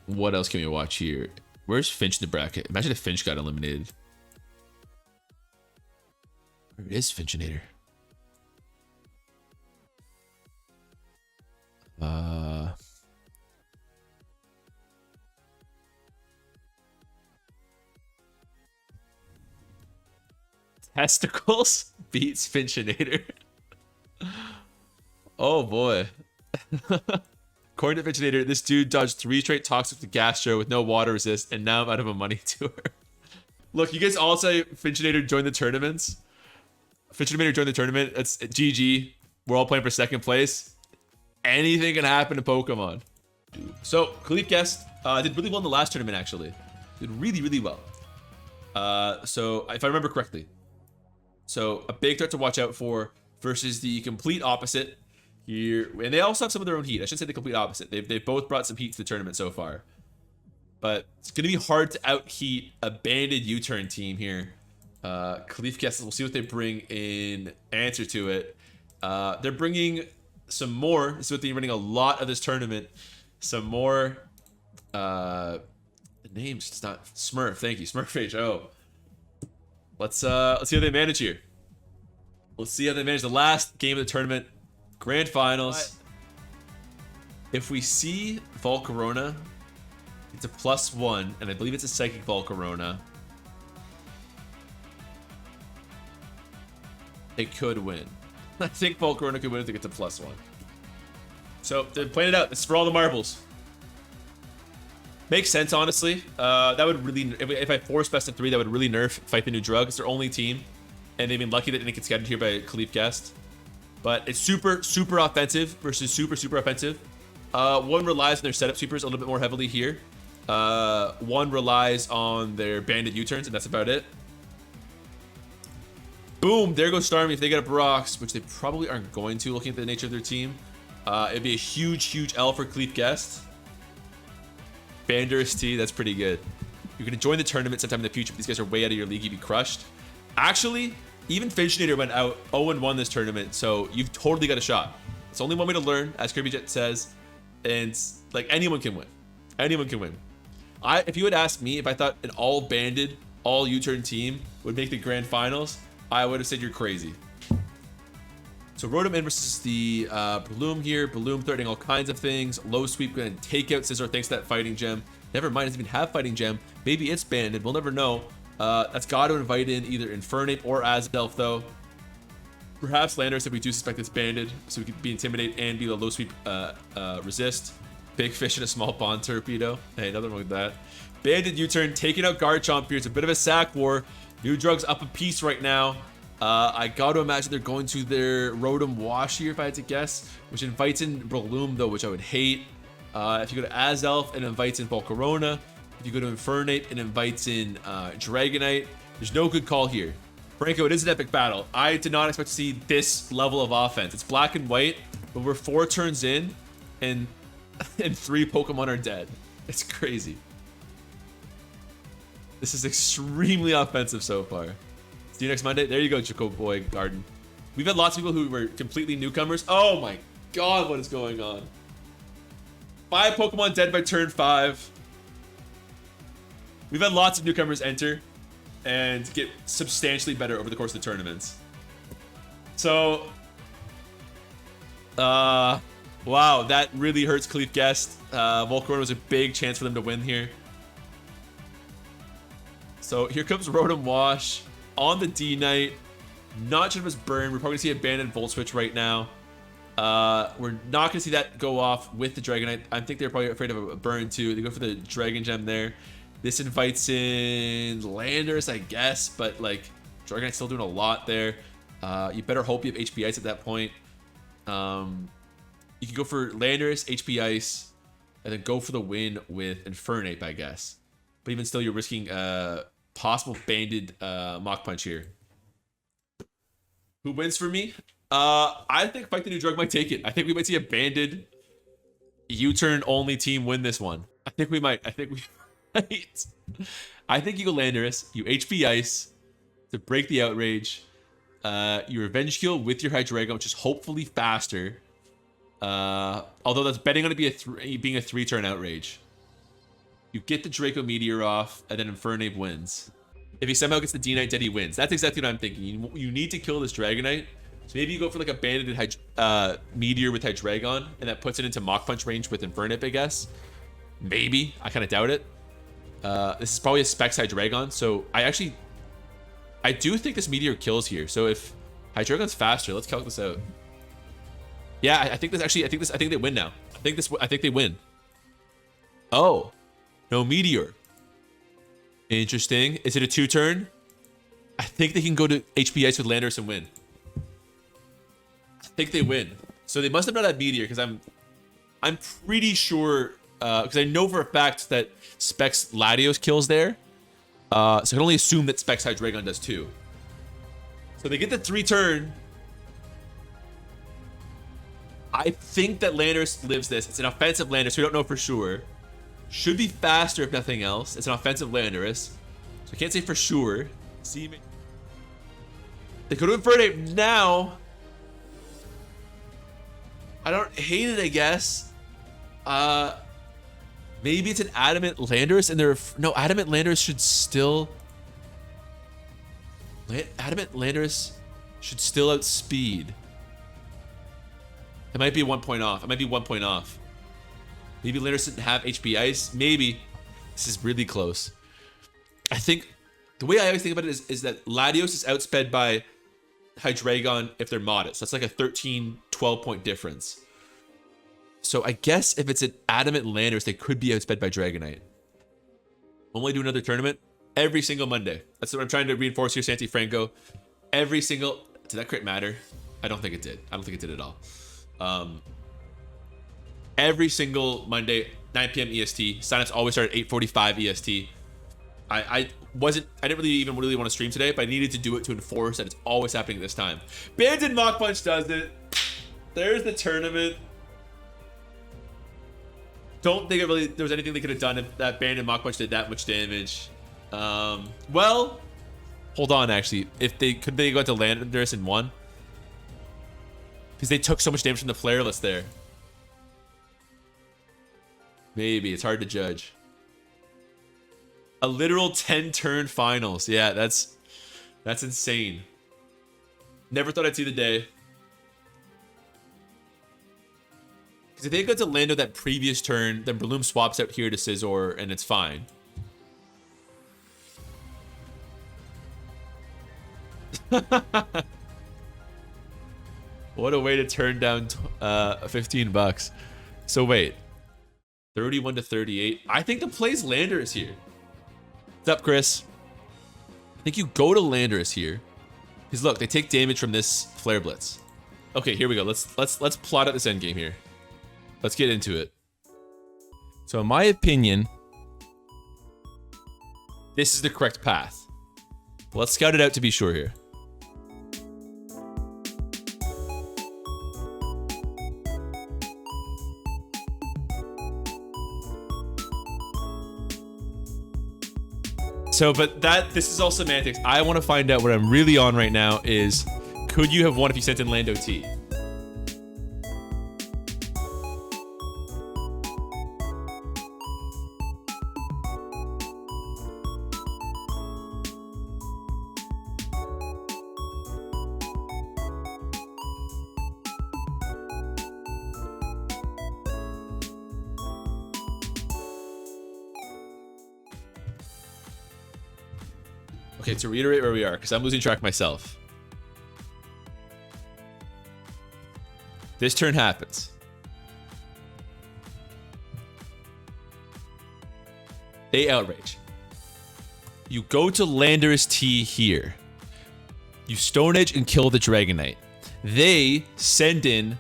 What else can we watch here? Where's Finch in the bracket? Imagine if Finch got eliminated. Where is Finchinator? Testicles beats Finchinator. Oh boy. According to Finchinator, this dude dodged 3 straight talks with the Gastro with no water resist, and now I'm out of a money tour. Look, you guys all say Finchinator joined the tournaments. Finchinator joined the tournament. It's GG. We're all playing for second place. Anything can happen in Pokemon. So, Khalif Guest did really well in the last tournament, actually. Did really, really well. So, if I remember correctly. So, a big threat to watch out for versus the complete opposite here. And they also have some of their own heat. I shouldn't say the complete opposite. They've both brought some heat to the tournament so far. But it's going to be hard to out-heat a banded U-turn team here. Khalif Guest, we'll see what they bring in answer to it. They're bringing some more. This is what they're running a lot of this tournament. Some more. The name's just not Smurf. Thank you, Smurf HO. Let's see how they manage here. Let's see how they manage the last game of the tournament, grand finals. What? If we see Volcarona, it's a +1, and I believe it's a Psychic Volcarona. It could win. I think Volcarona could win if it gets a +1. So they're playing it out. This is for all the marbles. Makes sense, honestly. That would really, if I force best of 3, that would really nerf Fight the New Drug. It's their only team, and they've been lucky that it didn't get scouted here by Khalif Guest. But it's super, super offensive versus super, super offensive. One relies on their setup sweepers a little bit more heavily here. One relies on their banded U-turns, and that's about it. Boom, there goes Starmie if they get up rocks, which they probably aren't going to, looking at the nature of their team. It'd be a huge, huge L for Khalif Guest. Bandurus T, that's pretty good. You're going to join the tournament sometime in the future, but these guys are way out of your league, you'd be crushed. Actually, even Finchinator went out 0-1 this tournament, so you've totally got a shot. It's only one way to learn, as Kirby Jet says, and like anyone can win. Anyone can win. If you had asked me if I thought an all-banded, all-U-turn team would make the grand finals, I would have said you're crazy. So Rotom in versus the Bloom here. Bloom threatening all kinds of things. Low sweep going to take out Scizor thanks to that Fighting Gem. Never mind, it doesn't even have Fighting Gem. Maybe it's banded. We'll never know. That's got to invite in either Infernape or Azelf though. Perhaps Landorus if we do suspect it's banded, so we could be Intimidate and be the low sweep resist. Big Fish in a small pond torpedo. Hey, nothing wrong with that. Banded U-turn taking out Garchomp here. It's a bit of a sack war. New Drug's up a piece right now. I got to imagine they're going to their Rotom Wash here if I had to guess, which invites in Breloom though, which I would hate. If you go to Azelf, it invites in Volcarona. If you go to Infernape, it invites in Dragonite. There's no good call here. Franco, it is an epic battle. I did not expect to see this level of offense. It's black and white, but we're 4 turns in, and 3 Pokemon are dead. It's crazy. This is extremely offensive so far. See you next Monday. There you go, Jacob Boy Garden. We've had lots of people who were completely newcomers. Oh my god, what is going on? 5 Pokemon dead by turn 5. We've had lots of newcomers enter and get substantially better over the course of the tournaments. So, wow, that really hurts Khalif Guest. Volcarona was a big chance for them to win here. So here comes Rotom Wash on the D-Knight. Not sure if it's burn. We're probably going to see a banded Volt Switch right now. We're not going to see that go off with the Dragonite. I think they're probably afraid of a burn too. They go for the Dragon Gem there. This invites in Landorus, I guess, but like Dragonite's still doing a lot there. You better hope you have HP Ice at that point. You can go for Landorus, HP Ice, and then go for the win with Infernape, I guess. But even still, you're risking possible banded Mach Punch here. Who wins for me? I think Fight the New Drug might take it. I think we might see a banded U-turn only team win this one. I think we might. I think we might. I think you go Landorus, you HP Ice to break the outrage. You Revenge Kill with your Hydreigon, which is hopefully faster. Although that's betting on it being a 3-turn outrage. You get the Draco Meteor off, and then Infernape wins. If he somehow gets the D-Knight dead, he wins. That's exactly what I'm thinking. You need to kill this Dragonite. So maybe you go for like a banded Meteor with Hydreigon, and that puts it into Mach Punch range with Infernape, I guess. Maybe. I kind of doubt it. This is probably a Specs Hydreigon, so I do think this Meteor kills here. So if Hydreigon's faster, let's calc this out. Yeah, I think they win now. I think they win. Oh, no Meteor. Interesting. Is it a 2-turn? I think they can go to HP Ice with Landorus and win. I think they win. So they must have not had Meteor, because I'm pretty sure, because I know for a fact that Specs Latios kills there. So I can only assume that Specs Hydreigon does too. So they get the 3-turn. I think that Landorus lives this. It's an offensive Landorus. We don't know for sure. Should be faster if nothing else. It's an offensive Landorus. So I can't say for sure. See me. They could have Infernape now. I don't hate it, I guess. Maybe it's an Adamant Landorus and no, Adamant Landorus should still... Adamant Landorus should still outspeed. It might be 1 point off. It might be 1 point off. Maybe Landorus didn't have HP Ice. Maybe. This is really close. I think the way I always think about it is that Latios is outsped by Hydreigon if they're modest. That's like a 13, 12 point difference. So I guess if it's an Adamant Landorus, they could be outsped by Dragonite. Only do another tournament every single Monday. That's what I'm trying to reinforce here, Santi Franco. Every single... Did that crit matter? I don't think it did. I don't think it did at all. Every single Monday, 9 p.m. EST. Signups always start at 8:45 EST. I didn't even really want to stream today, but I needed to do it to enforce that it's always happening at this time. Banded Mach Punch does it. There's the tournament. Don't think there was anything they could have done if that Banded Mach Punch did that much damage. Well, hold on. Actually, if they go to Landorus and won, because they took so much damage from the Flareless there. Maybe. It's hard to judge. A literal 10-turn finals. Yeah, that's insane. Never thought I'd see the day. Because if they go to Lando that previous turn, then Breloom swaps out here to Scizor, and it's fine. What a way to turn down 15 bucks. So wait. 31 to 38. I think the play's Landorus here. What's up, Chris? I think you go to Landorus here. Because look, they take damage from this Flare Blitz. Okay, here we go. Let's plot out this endgame here. Let's get into it. So in my opinion, this is the correct path. Let's scout it out to be sure here. So, but this is all semantics. I want to find out what I'm really on right now is, could you have won if you sent in Lando T? Okay, to reiterate where we are, because I'm losing track myself. This turn happens. They outrage. You go to Landorus T here. You Stone Edge and kill the Dragonite. They send in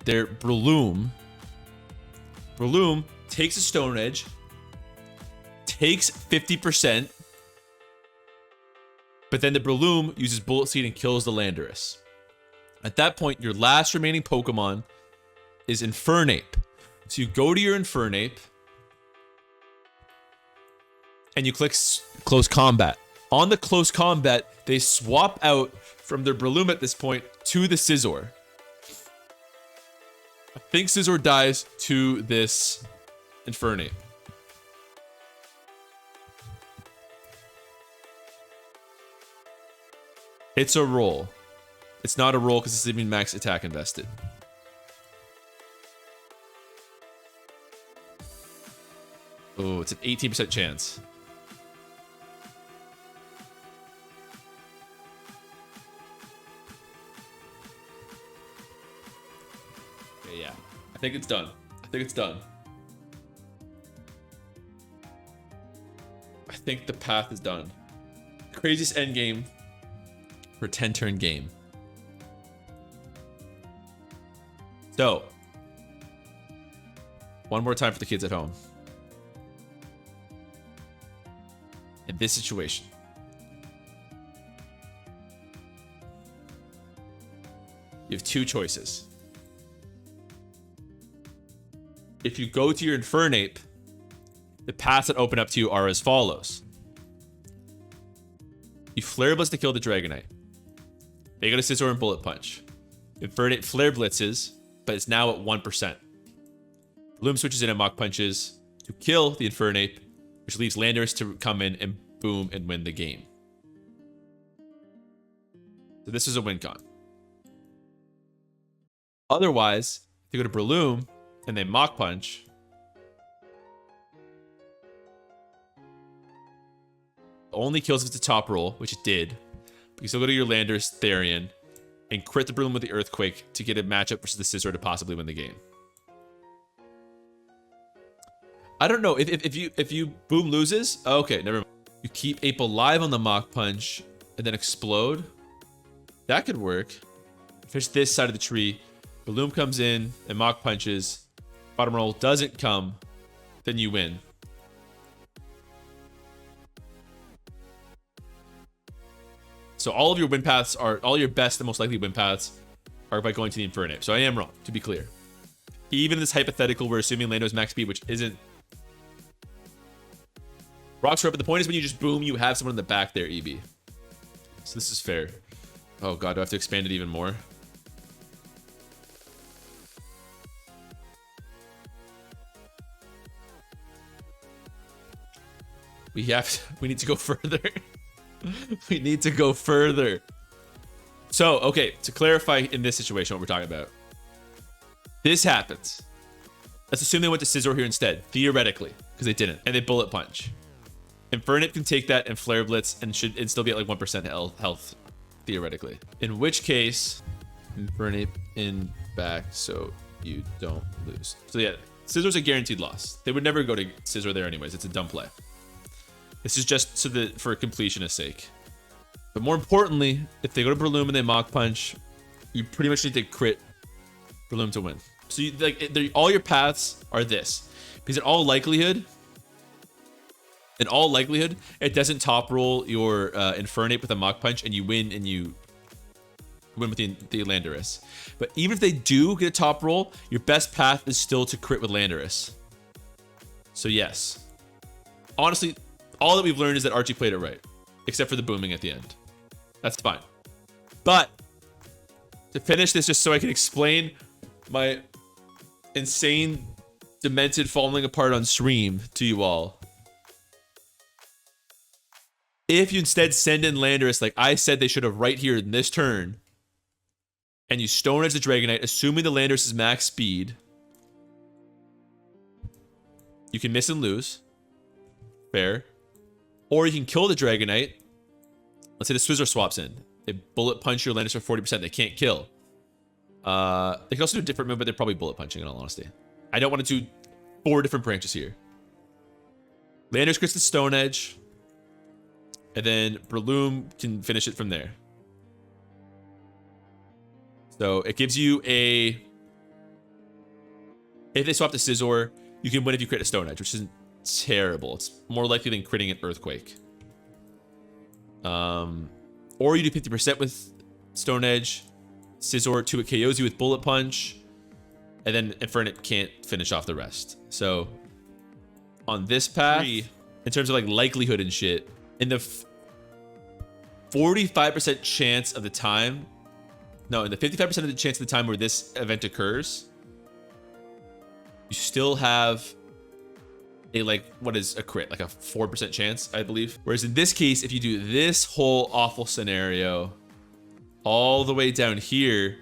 their Breloom. Breloom takes a Stone Edge, takes 50%, but then the Breloom uses Bullet Seed and kills the Landorus. At that point, your last remaining Pokemon is Infernape. So you go to your Infernape, and you click Close Combat. On the Close Combat, they swap out from their Breloom at this point to the Scizor. I think Scizor dies to this Infernape. It's a roll. It's not a roll because it's even max attack invested. Oh, it's an 18% chance. Okay, yeah. I think it's done. I think it's done. I think the path is done. Craziest endgame for a 10-turn game. So, one more time for the kids at home. In this situation, you have two choices. If you go to your Infernape, the paths that open up to you are as follows. You Flare Blitz to kill the Dragonite. They go to Scizor and Bullet Punch. Infernape Flare Blitzes, but it's now at 1%. Bloom switches in and Mach Punches to kill the Infernape, which leaves Landorus to come in and boom and win the game. So this is a win con. Otherwise, if you go to Breloom and they Mach Punch, only kills if it's a top roll, which it did. But you still go to your Landorus, Therian, and crit the Breloom with the Earthquake to get a matchup versus the Scizor to possibly win the game. I don't know if you boom loses. Okay, never mind. You keep Ape alive on the Mach Punch and then explode. That could work. Finish this side of the tree. Breloom comes in and Mach Punches. Bottom roll doesn't come. Then you win. So all of your win paths are, all your best and most likely win paths are by going to the Infernape. So I am wrong, to be clear. Even in this hypothetical, we're assuming Lando's max speed, which isn't. Rocks are up, but the point is when you just boom, you have someone in the back there, EB. So this is fair. Oh god, do I have to expand it even more? We need to go further. We need to go further. So, okay, to clarify in this situation what we're talking about. This happens. Let's assume they went to Scizor here instead, theoretically, because they didn't, and they Bullet Punch. Infernape can take that and Flare Blitz and should still be at like 1% health, theoretically. In which case, Infernape in back so you don't lose. So yeah, Scizor's a guaranteed loss. They would never go to Scizor there anyways. It's a dumb play. This is just so that for completionist sake. But more importantly, if they go to Breloom and they Mach Punch, you pretty much need to crit Breloom to win. So you, like all your paths are this, because in all likelihood, it doesn't top roll your Infernape with a Mach Punch, and you win with the Landorus. But even if they do get a top roll, your best path is still to crit with Landorus. So yes, honestly, all that we've learned is that Archie played it right, except for the booming at the end. That's fine. But to finish this, just so I can explain my insane, demented falling apart on stream to you all. If you instead send in Landorus, like I said they should have right here in this turn, and you Stone Edge the Dragonite, assuming the Landorus is max speed, you can miss and lose. Fair. Or you can kill the Dragonite. Let's say the Swizzer swaps in. They Bullet Punch your Landorus for 40%. They can't kill. They can also do a different move, but they're probably Bullet Punching in all honesty. I don't want to do 4 different branches here. Landorus crits the Stone Edge. And then Breloom can finish it from there. So it gives you a... If they swap to Scizor, you can win if you crit a Stone Edge, which isn't terrible. It's more likely than critting an Earthquake. Or you do 50% with Stone Edge. Scizor 2 it KOs you with Bullet Punch. And then Infernape can't finish off the rest. So on this path, in terms of like likelihood and shit, in the 45% chance of the time, no, in the 55% of the chance of the time where this event occurs, you still have a, like, what is a crit? Like a 4% chance, I believe. Whereas in this case, if you do this whole awful scenario all the way down here,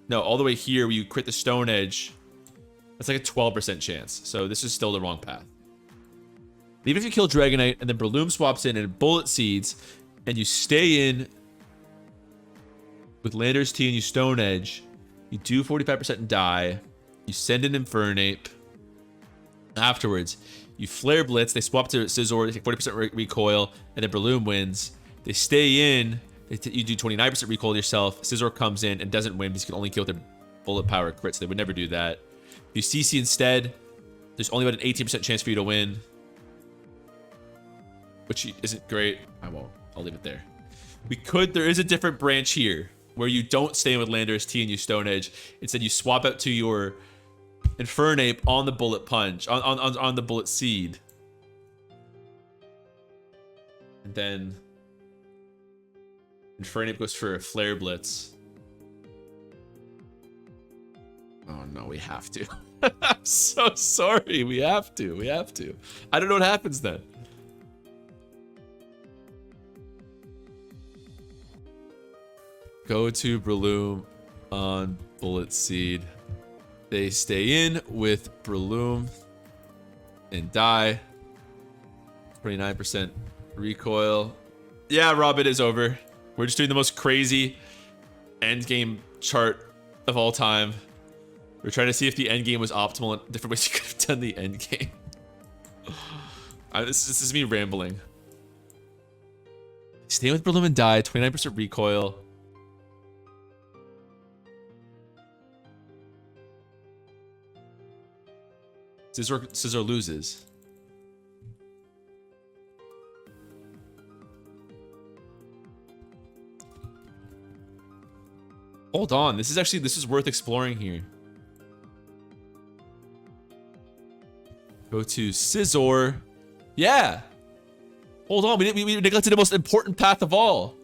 no, all the way here where you crit the Stone Edge, that's like a 12% chance. So this is still the wrong path. Even if you kill Dragonite and then Breloom swaps in and Bullet Seeds and you stay in with Landorus T and you Stone Edge, you do 45% and die. You send in Infernape. Afterwards, you Flare Blitz. They swap to Scizor. They take 40% recoil, and then Breloom wins. They stay in. You do 29% recoil yourself. Scizor comes in and doesn't win because you can only kill with their bullet power crits. So they would never do that. If you CC instead, there's only about an 18% chance for you to win, which isn't great. I won't. I'll leave it there. There is a different branch here where you don't stay in with Landorus T and you Stone Edge. Instead, you swap out to your Infernape on the Bullet Punch, on the Bullet Seed. And then Infernape goes for a Flare Blitz. Oh no, we have to. I'm so sorry. We have to. We have to. I don't know what happens then. Go to Breloom on Bullet Seed. They stay in with Breloom and die. 29% recoil. Yeah, Rob, it is over. We're just doing the most crazy endgame chart of all time. We're trying to see if the endgame was optimal and different ways you could have done the endgame. This is me rambling. Stay with Breloom and die. 29% recoil. Scizor loses. Hold on, this is worth exploring here. Go to Scizor. Yeah. Hold on, we neglected the most important path of all.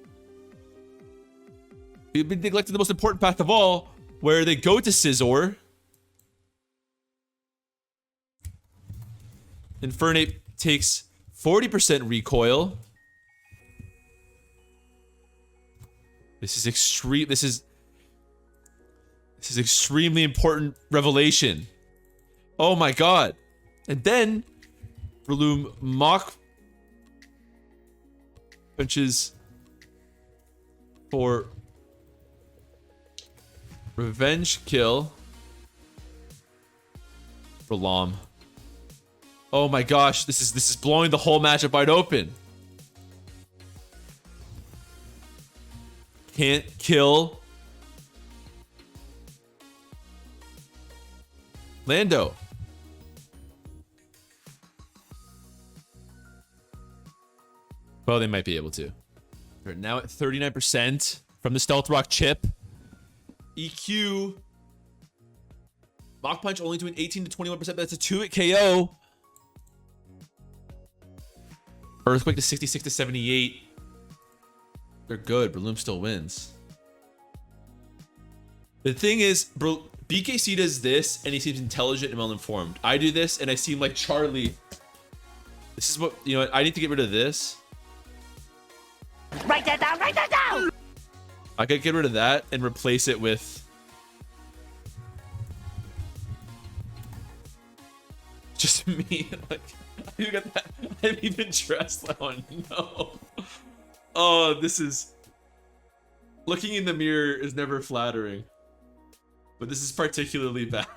We neglected the most important path of all, where they go to Scizor. Infernape takes 40% recoil. This is extremely important revelation. Oh my god. And then Breloom Mach punches for revenge kill for Lom. Oh my gosh, this is blowing the whole matchup wide open. Can't kill Lando. Well, they might be able to. They're now at 39% from the Stealth Rock chip. EQ. Mach Punch only doing 18 to 21%, but that's a 2-hit KO. Earthquake to 66 to 78. They're good. Breloom still wins. The thing is, BKC does this, and he seems intelligent and well-informed. I do this, and I seem like Charlie. This is what, you know what? I need to get rid of this. Write that down, write that down! I could get rid of that and replace it with just me. Like, you got that? I'm even dressed. Oh no. Oh, this is, looking in the mirror is never flattering, but this is particularly bad.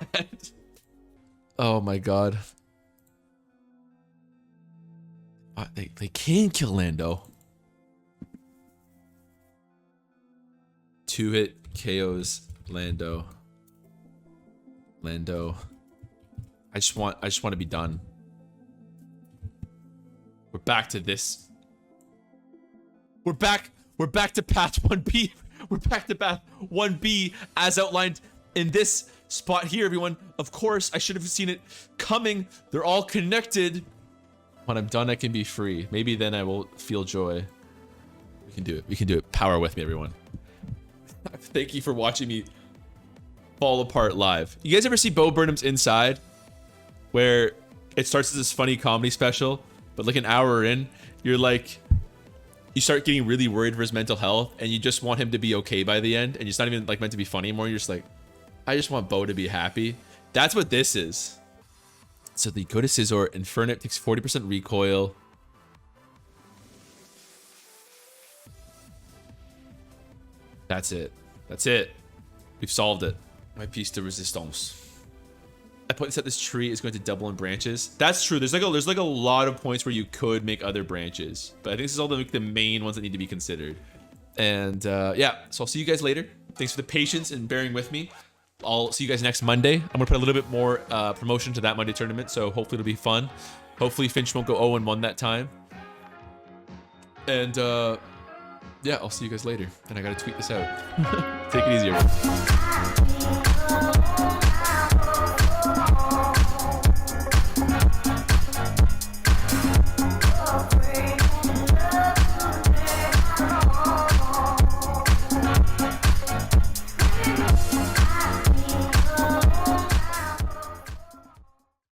Oh my god. They can kill Lando. 2-hit KOs Lando. I just want to be done. We're back to this. We're back to path 1B. We're back to path 1B as outlined in this spot here, everyone. Of course, I should have seen it coming. They're all connected. When I'm done, I can be free. Maybe then I will feel joy. We can do it. We can do it. Power with me, everyone. Thank you for watching me fall apart live. You guys ever see Bo Burnham's Inside? where it starts as this funny comedy special, but like an hour in, you're like, you start getting really worried for his mental health, and you just want him to be okay by the end, and it's not even like meant to be funny anymore. You're just like, I just want Bo to be happy. That's what this is. So the go to Scizor, Infernape takes 40% recoil. That's it. That's it. We've solved it. My piece de resistance. I point this at this tree is going to double in branches. That's true. There's like a lot of points where you could make other branches, but I think this is all the main ones that need to be considered. And yeah, so I'll see you guys later. Thanks for the patience and bearing with me. I'll see you guys next Monday. I'm gonna put a little bit more promotion to that Monday tournament, so hopefully it'll be fun. Hopefully Finch won't go 0-1 that time. And yeah, I'll see you guys later. And I gotta tweet this out. Take it easy, everyone.